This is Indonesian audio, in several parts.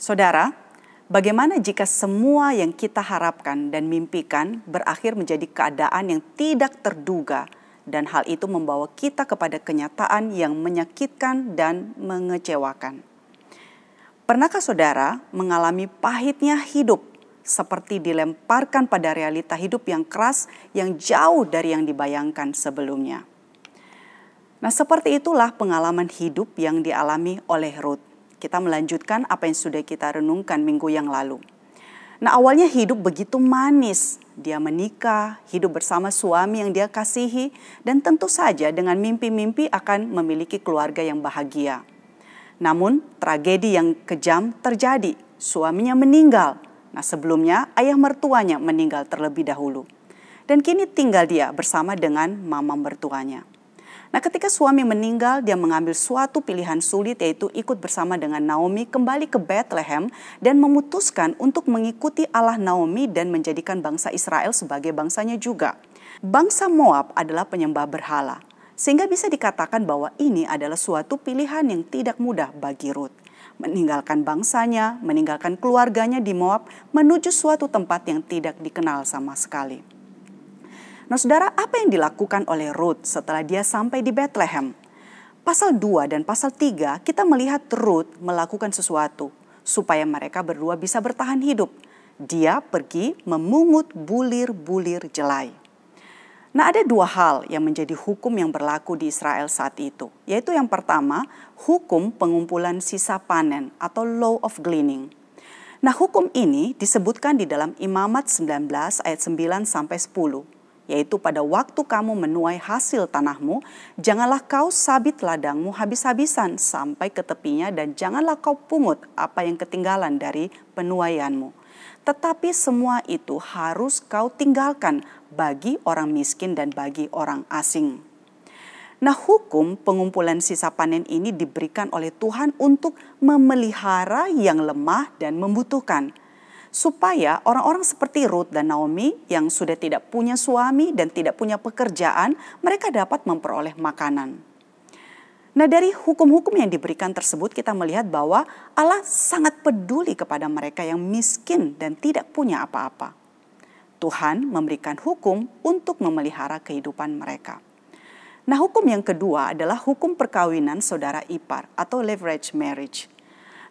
Saudara, bagaimana jika semua yang kita harapkan dan mimpikan berakhir menjadi keadaan yang tidak terduga dan hal itu membawa kita kepada kenyataan yang menyakitkan dan mengecewakan? Pernahkah saudara mengalami pahitnya hidup seperti dilemparkan pada realita hidup yang keras yang jauh dari yang dibayangkan sebelumnya? Nah, seperti itulah pengalaman hidup yang dialami oleh Ruth. Kita melanjutkan apa yang sudah kita renungkan minggu yang lalu. Nah, awalnya hidup begitu manis. Dia menikah, hidup bersama suami yang dia kasihi, dan tentu saja dengan mimpi-mimpi akan memiliki keluarga yang bahagia. Namun, tragedi yang kejam terjadi. Suaminya meninggal. Nah, sebelumnya ayah mertuanya meninggal terlebih dahulu. Dan kini tinggal dia bersama dengan mama mertuanya. Nah, ketika suami meninggal, dia mengambil suatu pilihan sulit, yaitu ikut bersama dengan Naomi kembali ke Bethlehem dan memutuskan untuk mengikuti Allah Naomi dan menjadikan bangsa Israel sebagai bangsanya juga. Bangsa Moab adalah penyembah berhala, sehingga bisa dikatakan bahwa ini adalah suatu pilihan yang tidak mudah bagi Ruth. Meninggalkan bangsanya, meninggalkan keluarganya di Moab, menuju suatu tempat yang tidak dikenal sama sekali. Nah, saudara, apa yang dilakukan oleh Ruth setelah dia sampai di Bethlehem? Pasal 2 dan pasal 3 kita melihat Ruth melakukan sesuatu supaya mereka berdua bisa bertahan hidup. Dia pergi memungut bulir-bulir jelai. Nah, ada dua hal yang menjadi hukum yang berlaku di Israel saat itu. Yaitu yang pertama, hukum pengumpulan sisa panen atau law of gleaning. Nah, hukum ini disebutkan di dalam Imamat 19 ayat 9 sampai 10. Yaitu pada waktu kamu menuai hasil tanahmu, janganlah kau sabit ladangmu habis-habisan sampai ke tepinya dan janganlah kau pungut apa yang ketinggalan dari penuaianmu. Tetapi semua itu harus kau tinggalkan bagi orang miskin dan bagi orang asing. Nah, hukum pengumpulan sisa panen ini diberikan oleh Tuhan untuk memelihara yang lemah dan membutuhkan. Supaya orang-orang seperti Ruth dan Naomi yang sudah tidak punya suami dan tidak punya pekerjaan, mereka dapat memperoleh makanan. Nah, dari hukum-hukum yang diberikan tersebut kita melihat bahwa Allah sangat peduli kepada mereka yang miskin dan tidak punya apa-apa. Tuhan memberikan hukum untuk memelihara kehidupan mereka. Nah, hukum yang kedua adalah hukum perkawinan saudara ipar atau leverage marriage.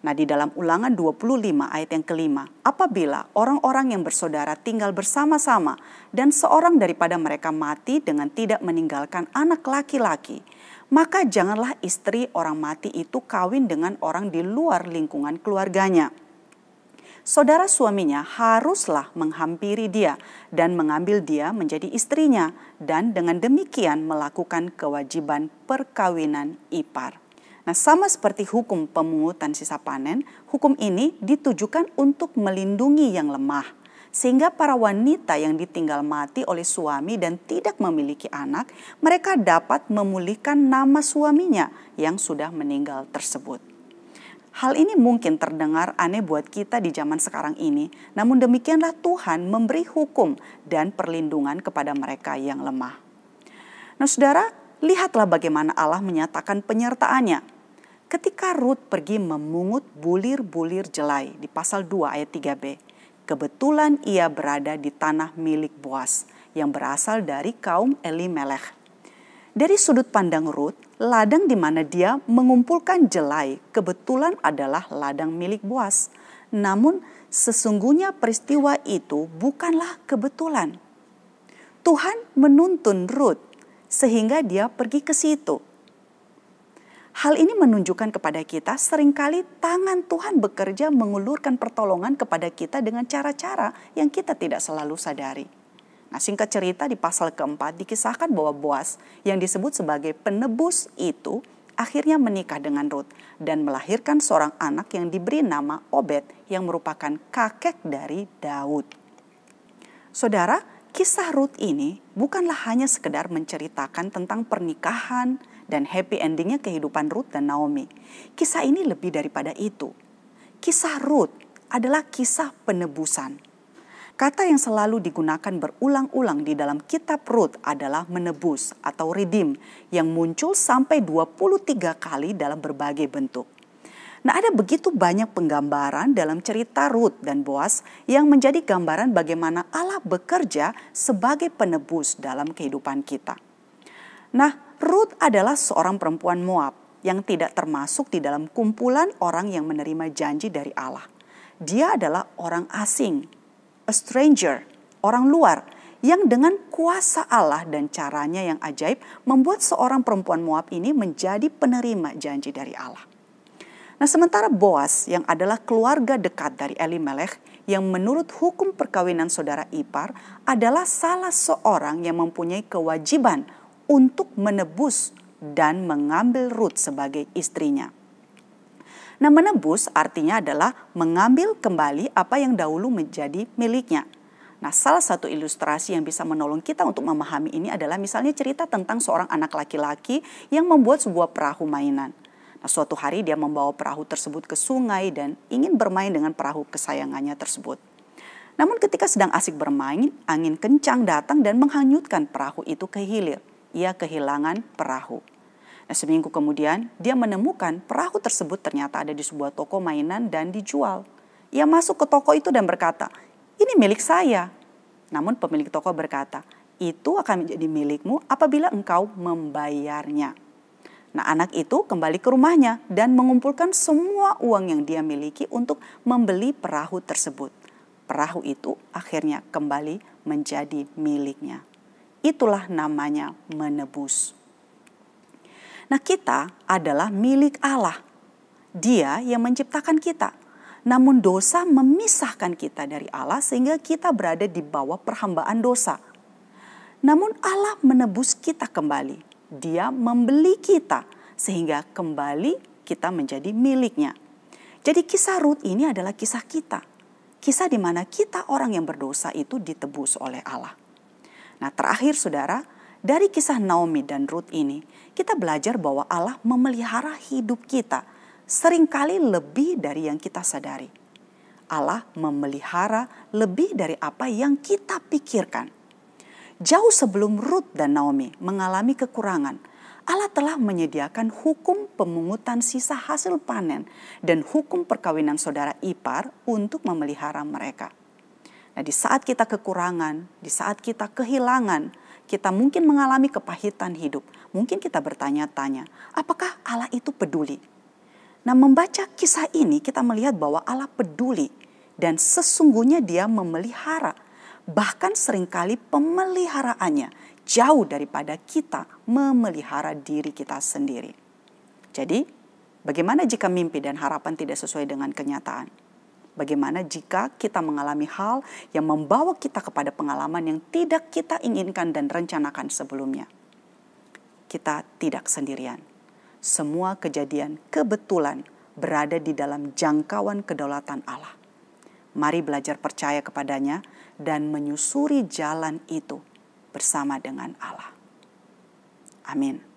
Nah, di dalam Ulangan 25 ayat yang kelima, apabila orang-orang yang bersaudara tinggal bersama-sama dan seorang daripada mereka mati dengan tidak meninggalkan anak laki-laki, maka janganlah istri orang mati itu kawin dengan orang di luar lingkungan keluarganya. Saudara suaminya haruslah menghampiri dia dan mengambil dia menjadi istrinya dan dengan demikian melakukan kewajiban perkawinan ipar. Nah, sama seperti hukum pemungutan sisa panen, hukum ini ditujukan untuk melindungi yang lemah. Sehingga para wanita yang ditinggal mati oleh suami dan tidak memiliki anak, mereka dapat memulihkan nama suaminya yang sudah meninggal tersebut. Hal ini mungkin terdengar aneh buat kita di zaman sekarang ini, namun demikianlah Tuhan memberi hukum dan perlindungan kepada mereka yang lemah. Nah, saudara, lihatlah bagaimana Allah menyatakan penyertaannya. Ketika Ruth pergi memungut bulir-bulir jelai di pasal 2 ayat 3b. Kebetulan ia berada di tanah milik Boas yang berasal dari kaum Elimelech. Dari sudut pandang Ruth, ladang di mana dia mengumpulkan jelai kebetulan adalah ladang milik Boas. Namun sesungguhnya peristiwa itu bukanlah kebetulan. Tuhan menuntun Ruth sehingga dia pergi ke situ. Hal ini menunjukkan kepada kita seringkali tangan Tuhan bekerja mengulurkan pertolongan kepada kita dengan cara-cara yang kita tidak selalu sadari. Nah, singkat cerita di pasal keempat dikisahkan bahwa Boas yang disebut sebagai penebus itu akhirnya menikah dengan Ruth dan melahirkan seorang anak yang diberi nama Obed yang merupakan kakek dari Daud. Saudara, kisah Ruth ini bukanlah hanya sekedar menceritakan tentang pernikahan dan happy endingnya kehidupan Ruth dan Naomi. Kisah ini lebih daripada itu. Kisah Ruth adalah kisah penebusan. Kata yang selalu digunakan berulang-ulang di dalam kitab Ruth adalah menebus atau redeem yang muncul sampai 23 kali dalam berbagai bentuk. Nah, ada begitu banyak penggambaran dalam cerita Rut dan Boas yang menjadi gambaran bagaimana Allah bekerja sebagai penebus dalam kehidupan kita. Nah, Rut adalah seorang perempuan Moab yang tidak termasuk di dalam kumpulan orang yang menerima janji dari Allah. Dia adalah orang asing, a stranger, orang luar, yang dengan kuasa Allah dan caranya yang ajaib membuat seorang perempuan Moab ini menjadi penerima janji dari Allah. Nah, sementara Boas yang adalah keluarga dekat dari Elimelech yang menurut hukum perkawinan saudara ipar adalah salah seorang yang mempunyai kewajiban untuk menebus dan mengambil Rut sebagai istrinya. Nah, menebus artinya adalah mengambil kembali apa yang dahulu menjadi miliknya. Nah, salah satu ilustrasi yang bisa menolong kita untuk memahami ini adalah misalnya cerita tentang seorang anak laki-laki yang membuat sebuah perahu mainan. Nah, suatu hari dia membawa perahu tersebut ke sungai dan ingin bermain dengan perahu kesayangannya tersebut. Namun ketika sedang asik bermain, angin kencang datang dan menghanyutkan perahu itu ke hilir. Ia kehilangan perahu. Nah, seminggu kemudian dia menemukan perahu tersebut ternyata ada di sebuah toko mainan dan dijual. Ia masuk ke toko itu dan berkata, "Ini milik saya." Namun pemilik toko berkata, "Itu akan menjadi milikmu apabila engkau membayarnya." Nah, anak itu kembali ke rumahnya dan mengumpulkan semua uang yang dia miliki untuk membeli perahu tersebut. Perahu itu akhirnya kembali menjadi miliknya. Itulah namanya menebus. Nah, kita adalah milik Allah. Dia yang menciptakan kita. Namun dosa memisahkan kita dari Allah sehingga kita berada di bawah perhambaan dosa. Namun Allah menebus kita kembali. Dia membeli kita sehingga kembali kita menjadi miliknya. Jadi kisah Rut ini adalah kisah kita. Kisah di mana kita orang yang berdosa itu ditebus oleh Allah. Nah, terakhir saudara, dari kisah Naomi dan Rut ini, kita belajar bahwa Allah memelihara hidup kita seringkali lebih dari yang kita sadari. Allah memelihara lebih dari apa yang kita pikirkan. Jauh sebelum Rut dan Naomi mengalami kekurangan, Allah telah menyediakan hukum pemungutan sisa hasil panen dan hukum perkawinan saudara ipar untuk memelihara mereka. Nah, di saat kita kekurangan, di saat kita kehilangan, kita mungkin mengalami kepahitan hidup. Mungkin kita bertanya-tanya, apakah Allah itu peduli? Nah, membaca kisah ini kita melihat bahwa Allah peduli dan sesungguhnya Dia memelihara. Bahkan seringkali pemeliharaannya jauh daripada kita memelihara diri kita sendiri. Jadi, bagaimana jika mimpi dan harapan tidak sesuai dengan kenyataan? Bagaimana jika kita mengalami hal yang membawa kita kepada pengalaman yang tidak kita inginkan dan rencanakan sebelumnya? Kita tidak sendirian. Semua kejadian kebetulan berada di dalam jangkauan kedaulatan Allah. Mari belajar percaya kepadanya dan menyusuri jalan itu bersama dengan Allah. Amin.